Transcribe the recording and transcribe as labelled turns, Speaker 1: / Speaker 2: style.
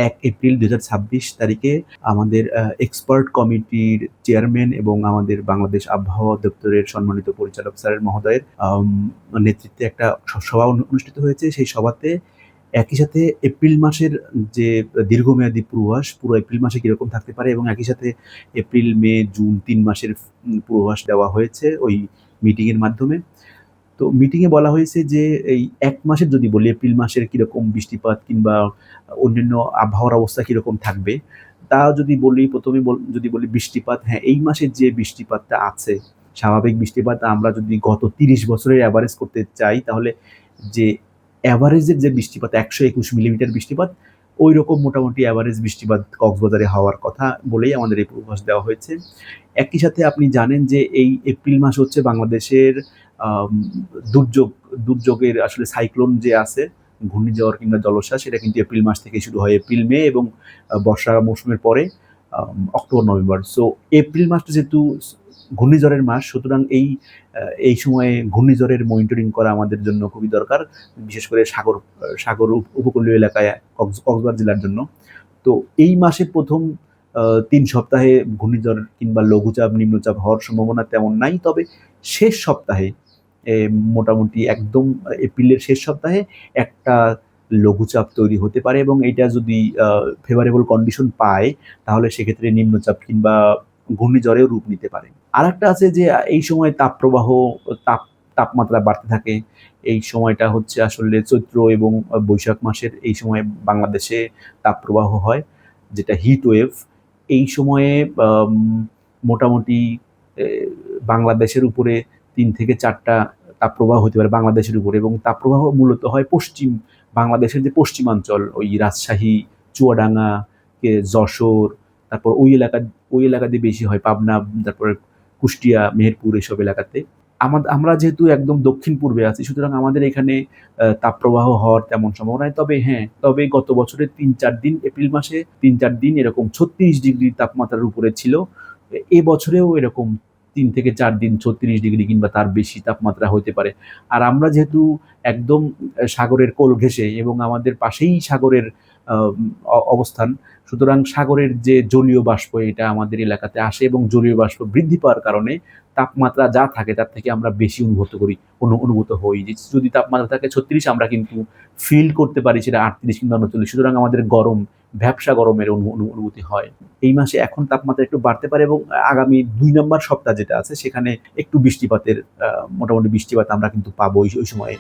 Speaker 1: ১ April ২০২৬ তারিখে আমাদের expert কমিটির চেয়ারম্যান এবং আমাদের বাংলাদেশ আবহাওয়া দপ্তরের সম্মানিত পরিচালক স্যারের মহোদয়ের নেতৃত্বে একটা সভা অনুষ্ঠিত হয়েছে। সেই সভাতে একই সাথে এপ্রিল মাসের যে দীর্ঘমেয়াদী পূর্বাভাস, পুরো এপ্রিল মাসে কিরকম থাকতে পারে এবং একই সাথে এপ্রিল, মে, জুন ৩ মাসের পূর্বাভাস দেওয়া হয়েছে ওই মিটিংয়ের মাধ্যমে। তো মিটিংয়ে বলা হয়েছে যে এই ১ মাসের যদি বলি এপ্রিল মাসের কিরকম বৃষ্টিপাত কিংবা অন্যান্য আবহাওয়ার অবস্থা কিরকম থাকবে, তা যদি বলি ১ম এ যদি বলি বৃষ্টিপাত, হ্যাঁ, এই মাসের যে বৃষ্টিপাতটা আছে, স্বাভাবিক বৃষ্টিপাত আমরা যদি গত ৩০ বছরের এভারেজ করতে চাই তাহলে যে এভারেজের যে বৃষ্টিপাত ১২১ মিলিমিটার বৃষ্টিপাত, ঐরকম মোটামুটি এভারেজ বৃষ্টিপাত কক্সবাজারে হওয়ার কথা বলেই আমাদের এই পূর্বাভাস দেওয়া হয়েছে। একই সাথে আপনি জানেন যে এই এপ্রিল মাস হচ্ছে বাংলাদেশের আম দুর্যোগের আসলে সাইক্লোন যে আছে, ঘূর্ণিঝড় কিংবা জলোচ্ছ্বাস, সেটা কিন্তু এপ্রিল মাস থেকে শুরু হয়। এপ্রিল, মে এবং বর্ষা মৌসুমের পরে অক্টোবর, নভেম্বর। সো এপ্রিল মাসটা যেহেতু ঘূর্ণিঝড়ের মাস, সুতরাং এই সময়ে ঘূর্ণিঝড়ের মনিটরিং করা আমাদের জন্য খুবই দরকার। বিশেষ করে সাগর উপকূলীয় এলাকায় কক্সবাজার জেলার জন্য। তো এই মাসের ১ম ৩ সপ্তাহে ঘূর্ণিঝড় কিংবা লঘুচাপ, নিম্নচাপ হওয়ার সম্ভাবনা তেমন নাই। তবে শেষ সপ্তাহে মোটামুটি একদম এপ্রিলের শেষ সপ্তাহে একটা লঘুচাপ তৈরি হতে পারে এবং এইটা যদি ফেভারেবল কন্ডিশন পায় তাহলে সেক্ষেত্রে নিম্নচাপ কিংবা ঘূর্ণিঝড়েও রূপ নিতে পারে। আরেকটা আছে যে এই সময় তাপপ্রবাহ, তাপমাত্রা বাড়তে থাকে। এই সময়টা হচ্ছে আসলে চৈত্র এবং বৈশাখ মাসের এই সময়ে বাংলাদেশে তাপপ্রবাহ হয়, যেটা হিট ওয়েভ। এই সময়ে মোটামুটি এ বাংলাদেশের উপরে ৩ থেকে ৪ টা তাপপ্রবাহ হতে পারে বাংলাদেশের উপরে এবং তাপপ্রবাহ মূলত হয় বাংলাদেশের যে পশ্চিমাঞ্চল, ওই রাজশাহী, চুয়াডাঙ্গা, যশোর, তারপর ওই এলাকা দিয়ে বেশি হয়, পাবনা, তারপরে কুষ্টিয়া, মেহেরপুর এসব এলাকাতে। আমরা যেহেতু একদম দক্ষিণ পূর্বে আছি, সুতরাং আমাদের এখানে তাপপ্রবাহ হওয়ার তেমন সম্ভাবনা নাই। তবে গত বছরের ৩-৪ দিন, এপ্রিল মাসে ৩-৪ দিন এরকম ৩৬ ডিগ্রি তাপমাত্রার উপরে ছিল। এবছরেও এরকম ৩ থেকে ৪ দিন ৩৬ ডিগ্রি কিংবা তার বেশি তাপমাত্রা হতে পারে। আর আমরা যেহেতু একদম সাগরের কোল ঘেঁষে এবং আমাদের পাশেই সাগরের অবস্থান, সুতরাং সাগরের যে জলীয় বাষ্প এটা আমাদের এলাকাতে আসে এবং জলীয় বাষ্প বৃদ্ধি পাওয়ার কারণে তাপমাত্রা যা থাকে তার থেকে আমরা বেশি অনুভূত হই। যদি তাপমাত্রা থাকে ৩৬, আমরা কিন্তু ফিল করতে পারি সেটা ৩৮ কিংবা ৩৯। সুতরাং আমাদের ভ্যাপসা গরমের অনুভূতি হয়। এই মাসে এখন তাপমাত্রা একটু বাড়তে পারে এবং আগামী ২ নম্বর সপ্তাহ যেটা আছে সেখানে একটু মোটামুটি বৃষ্টিপাত আমরা কিন্তু পাবো ওই সময়ে।